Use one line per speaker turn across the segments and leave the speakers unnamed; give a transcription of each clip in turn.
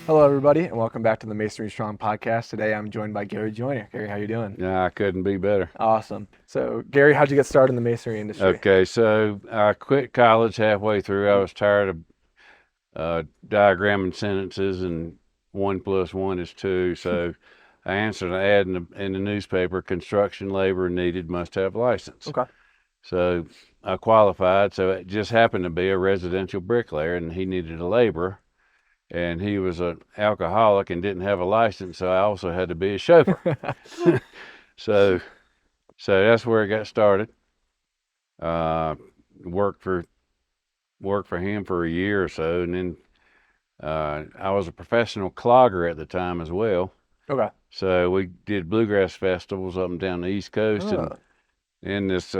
Hello, everybody, and welcome back to the MASONRY Strong Podcast. Today, I'm joined by Gary Joyner. Gary, how you doing?
Yeah, I couldn't be better.
Awesome. So, Gary, how'd you get started in the masonry industry?
Okay, so I quit college halfway through. I was tired of diagramming sentences and 1+1 is 2. So I answered an ad in the newspaper: construction labor needed, must have license.
Okay.
So I qualified. So it just happened to be a residential bricklayer, and he needed a laborer. And he was an alcoholic and didn't have a license, so I also had to be a chauffeur. So that's where it got started. Worked for him for a year or so, and then I was a professional clogger at the time as well.
Okay.
So we did bluegrass festivals up and down the East Coast, and in this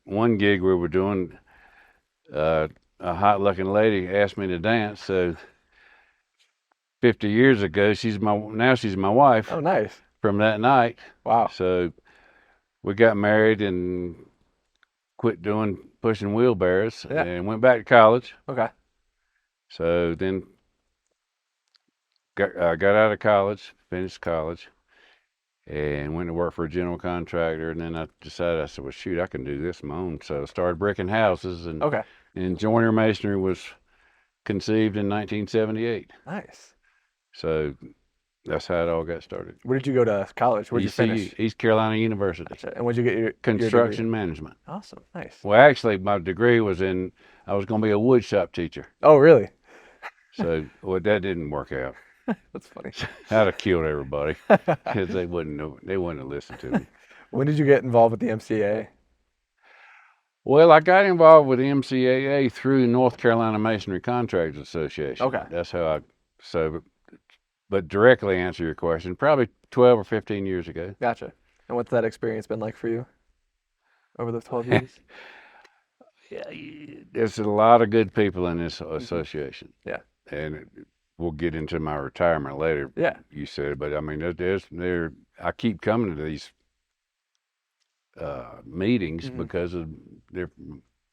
one gig we were doing, a hot-looking lady asked me to dance. So 50 years ago, she's my wife.
Oh, nice.
From that night.
Wow.
So we got married and quit pushing wheelbarrows and went back to college.
Okay.
So then got out of college, finished college, and went to work for a general contractor. And then I said, well, shoot, I can do this on my own. So I started bricking houses. And Joyner Masonry was conceived in 1978.
Nice.
So that's how it all got started.
Where did you go to college? Where'd you finish?
East Carolina University.
Gotcha. And where'd you get your
construction management?
Awesome. Nice.
Well, actually, my degree was I was going to be a wood shop teacher.
Oh, really?
So that didn't work out.
That's funny.
I'd have killed everybody because they wouldn't have listened to me.
When did you get involved with the MCA?
Well, I got involved with the MCAA through the North Carolina Masonry Contractors Association.
Okay.
That's how but directly answer your question, probably 12 or 15 years ago.
Gotcha. And what's that experience been like for you over the 12 years?
Yeah, there's a lot of good people in this association.
Yeah.
And we'll get into my retirement later.
Yeah.
You said, but I mean, I keep coming to these meetings because there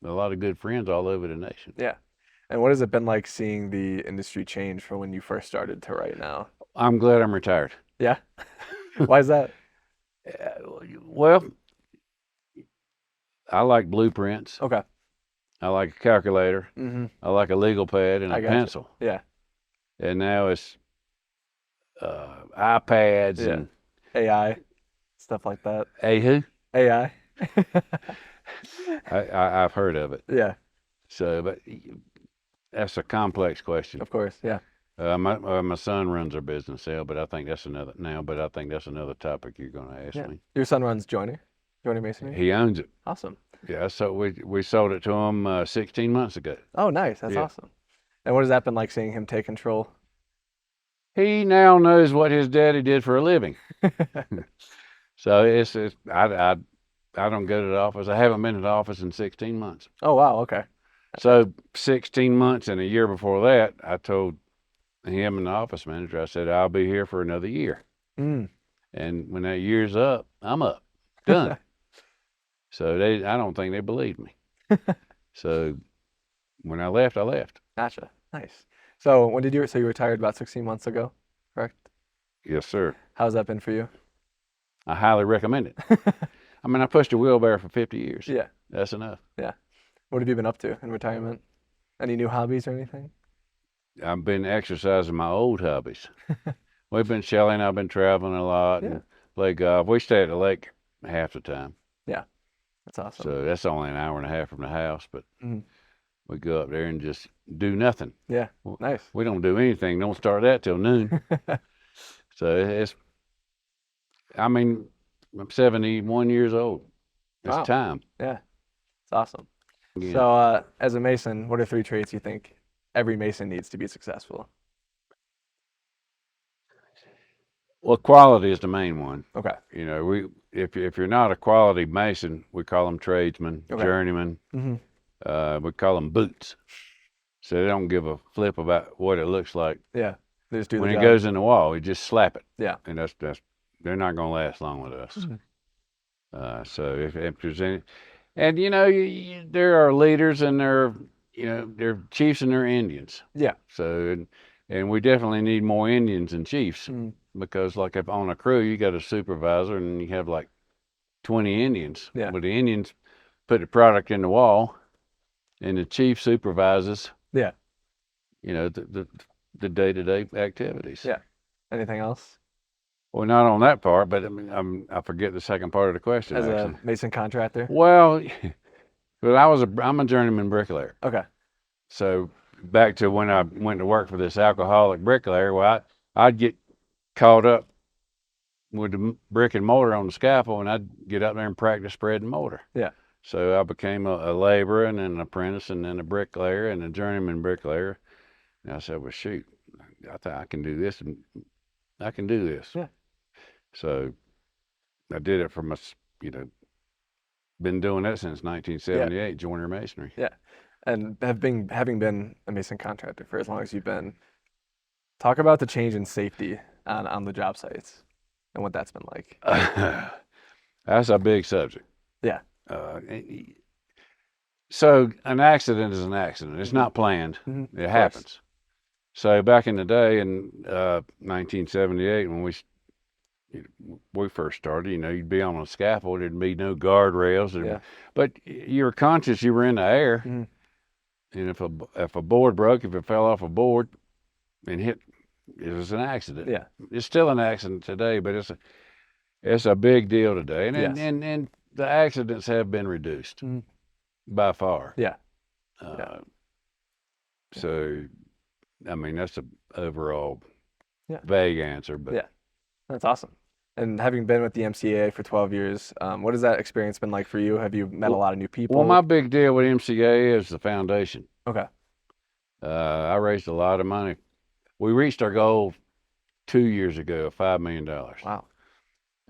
are a lot of good friends all over the nation.
Yeah. And what has it been like seeing the industry change from when you first started to right now?
I'm glad I'm retired.
Yeah? Why is that?
Well, I like blueprints.
Okay.
I like a calculator.
Mm-hmm.
I like a legal pad and a pencil.
Yeah.
And now it's iPads and
AI, stuff like that.
Who?
AI.
I've heard of it.
Yeah.
So, but that's a complex question.
Of course, yeah.
My son runs our business sale, but I think that's another topic you're going to ask me.
Your son runs Joyner Masonry?
He owns it.
Awesome.
Yeah, so we sold it to him 16 months ago.
Oh, nice. That's awesome. And what has that been like seeing him take control?
He now knows what his daddy did for a living. So I don't go to the office. I haven't been to the office in 16 months.
Oh, wow. Okay.
So 16 months and a year before that, I told him and the office manager, I said, I'll be here for another year. And when that year's up, I'm up. Done. So I don't think they believed me. So when I left, I left.
Gotcha. Nice. So you retired about 16 months ago, correct?
Yes, sir.
How's that been for you?
I highly recommend it. I mean, I pushed a wheelbarrow for 50 years.
Yeah.
That's enough.
Yeah. What have you been up to in retirement? Any new hobbies or anything?
I've been exercising my old hobbies. We've been shelling. I've been traveling a lot and play golf. We stay at the lake half the time.
Yeah. That's awesome.
So that's only an hour and a half from the house, but we go up there and just do nothing.
Yeah. Nice.
We don't do anything. Don't start that till noon. So I'm 71 years old. It's time.
Yeah. It's awesome.
Yeah.
So as a Mason, what are 3 traits you think every Mason needs to be successful?
Well, quality is the main one.
Okay.
You know, if you're not a quality Mason, we call them tradesmen, journeymen. We call them boots. So they don't give a flip about what it looks like.
Yeah. They just do the
when
job.
It goes in the wall, you just slap it.
Yeah.
And that's they're not going to last long with us. So if there's any, and there are leaders and they're chiefs and they're Indians.
Yeah.
So And we definitely need more Indians than chiefs
Mm.
because, like, if on a crew, you got a supervisor and you have like 20 Indians.
Yeah.
But the Indians put the product in the wall, and the chief supervises.
Yeah.
You know, the day-to-day activities.
Yeah. Anything else?
Well, not on that part, but I mean, I forget the second part of the question.
As
actually.
a mason contractor?
Well, but I'm a journeyman bricklayer.
Okay.
So back to when I went to work for this alcoholic bricklayer, well, I'd get caught up with the brick and mortar on the scaffold, and I'd get up there and practice spreading mortar.
Yeah.
So I became a laborer and then an apprentice and then a bricklayer and a journeyman bricklayer. And I said, well, shoot, I thought I can do this and I can do this.
Yeah.
So I did it from been doing that since 1978, Joyner Masonry.
Yeah. And having been a mason contractor for as long as you've been, talk about the change in safety on the job sites and what that's been like.
That's a big subject.
Yeah.
So an accident is an accident. It's not planned.
Mm-hmm.
It happens. So back in the day in 1978, when we first started, you'd be on a scaffold. There'd be no guardrails. But you were conscious you were in the air.
Mm-hmm.
And if a board broke, if it fell off a board and hit, it was an accident.
Yeah.
It's still an accident today, but it's a big deal today. And the accidents have been reduced by far.
Yeah.
So, I mean, that's an overall vague answer, but
yeah, that's awesome. And having been with the MCAA for 12 years, what has that experience been like for you? Have you met a lot of new people?
Well, my big deal with MCAA is the foundation.
Okay.
I raised a lot of money. We reached our goal 2 years ago, $5 million.
Wow.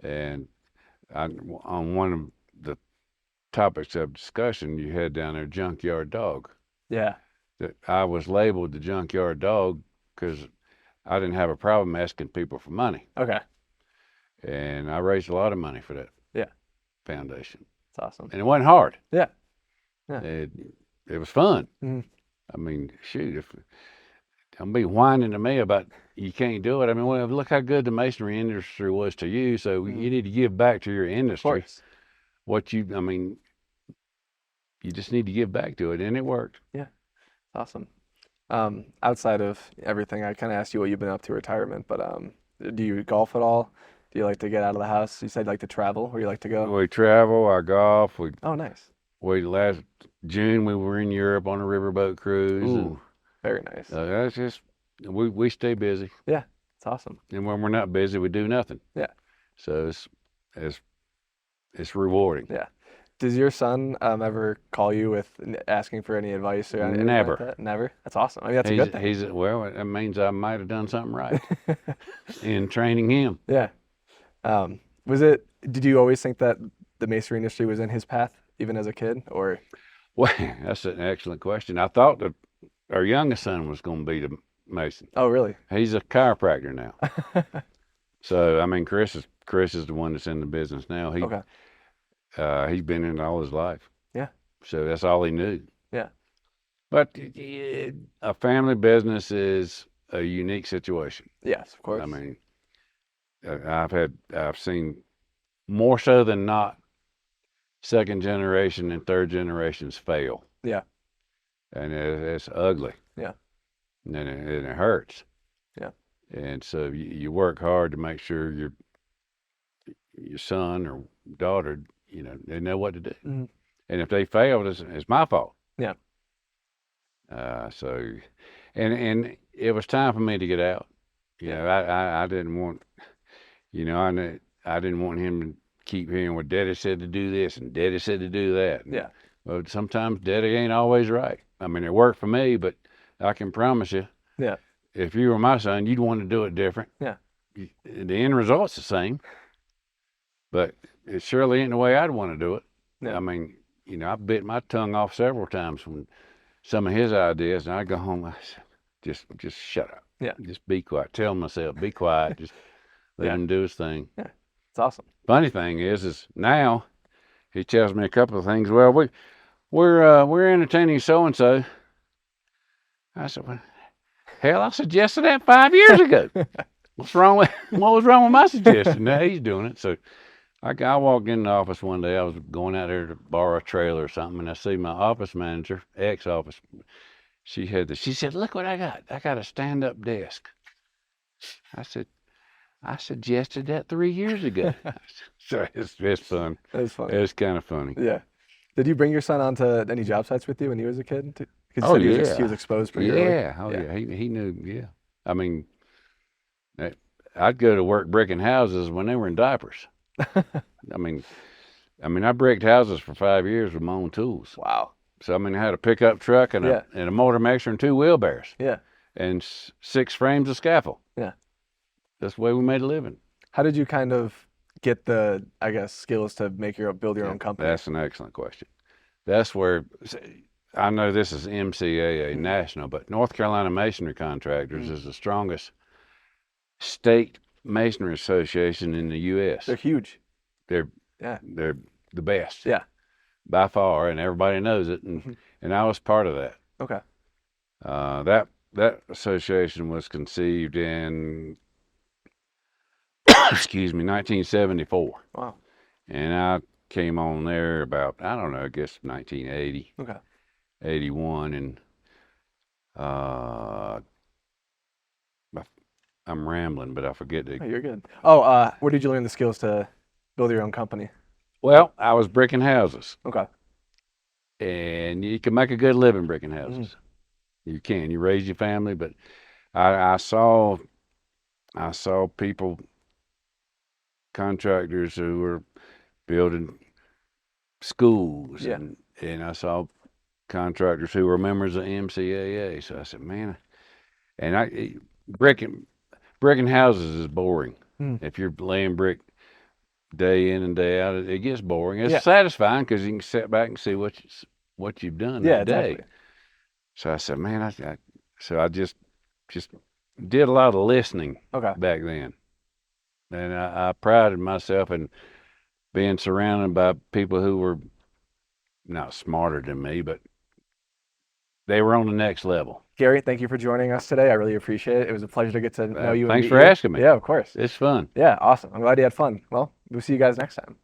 And on one of the topics of discussion, you had down there junkyard dog.
Yeah.
That I was labeled the junkyard dog because I didn't have a problem asking people for money.
Okay.
And I raised a lot of money for that foundation.
That's awesome.
And it wasn't hard.
Yeah.
It was fun.
Mm-hmm.
I mean, shoot, if don't be whining to me about you can't do it. I mean, well, look how good the masonry industry was to you. So you need to give back to your industry.
Of course.
You just need to give back to it, and it worked.
Yeah. Awesome. Outside of everything, I kind of asked you what you've been up to retirement, but do you golf at all? Do you like to get out of the house? You said you like to travel. Where you like to go?
We travel. I golf.
Oh, nice.
Last June we were in Europe on a riverboat cruise.
Ooh, very nice.
That's just we stay busy.
Yeah, it's awesome.
And when we're not busy, we do nothing.
Yeah.
So it's rewarding.
Yeah. Does your son ever call you with asking for any advice or anything
Never.
like that? Never. That's awesome. I mean, that's a good thing.
Well, that means I might have done something right in training him.
Yeah. Did you always think that the masonry industry was in his path, even as a kid, or?
Well, that's an excellent question. I thought that our youngest son was going to be the mason.
Oh, really?
He's a chiropractor now. So, I mean, Chris is the one that's in the business now.
Okay.
He's been in it all his life.
Yeah.
So that's all he knew.
Yeah.
But a family business is a unique situation.
Yes, of course.
I mean, I've seen more so than not second generation and third generations fail.
Yeah.
And it's ugly.
Yeah.
And it hurts.
Yeah.
And so you work hard to make sure your son or daughter, they know what to do. Mm-hmm. And if they fail, it's my fault.
Yeah.
So, and it was time for me to get out. I didn't want, I didn't want him to keep hearing what Daddy said to do this and Daddy said to do that.
Yeah.
Well, sometimes Daddy ain't always right. I mean, it worked for me, but I can promise you, if you were my son, you'd want to do it different.
Yeah.
The end result's the same, but it surely ain't the way I'd want to do it. Yeah. I mean, I bit my tongue off several times when some of his ideas, and I go home, I said, just shut up.
Yeah.
Just be quiet. Tell myself, be quiet. Just let him do his thing.
Yeah. It's awesome.
Funny thing is now he tells me a couple of things. Well, we're entertaining so and so. I said, well, Hell, I suggested that 5 years ago. What was wrong with my suggestion? Now he's doing it. So I walked in the office one day. I was going out there to borrow a trailer or something, and I see my office manager, ex-office. She said, "Look what I got. I got a stand-up desk." I said, "I suggested that 3 years ago." So it's fun.
That's funny.
It's kind of funny.
Yeah. Did you bring your son onto any job sites with you when he was a kid? Because you
Oh,
said
yeah.
he was exposed pretty early.
Yeah. Oh, yeah. He knew. Yeah. I mean, I'd go to work bricking houses when they were in diapers. I mean, I bricked houses for 5 years with my own tools.
Wow.
So, I mean, I had a pickup truck and
Yeah.
a motor mixer and 2 wheelbarrows.
Yeah.
And 6 frames of scaffold.
Yeah.
That's the way we made a living.
How did you kind of get the, I guess, skills to build your own company?
That's an excellent question. That's where, I know this is MCAA national, but North Carolina Masonry Contractors is the strongest state masonry association in the U.S.
They're huge.
They're
Yeah.
the best.
Yeah.
By far, and everybody knows it. And I was part of that.
Okay.
That association was conceived in, excuse me, 1974.
Wow.
And I came on there about, I don't know, I guess 1980,
Okay.
81. And I'm rambling, but I forget
Oh,
to.
you're good. Oh, where did you learn the skills to build your own company?
Well, I was bricking houses.
Okay.
And you can make a good living bricking houses. You can. You raise your family, but I saw people, contractors who were building schools,
Yeah.
and I saw contractors who were members of MCAA. So I said, man, and bricking houses is boring. If you're laying brick day in and day out, it gets boring. It's satisfying because you can sit back and see what you've done that day.
Exactly.
So I said, man, I just did a lot of listening
Okay.
back then, and I prided myself in being surrounded by people who were not smarter than me, but they were on the next level.
Gary, thank you for joining us today. I really appreciate it. It was a pleasure to get to know you.
Thanks
and
for
meet you.
asking me.
Yeah, of course.
It's fun.
Yeah, awesome. I'm glad you had fun. Well, we'll see you guys next time.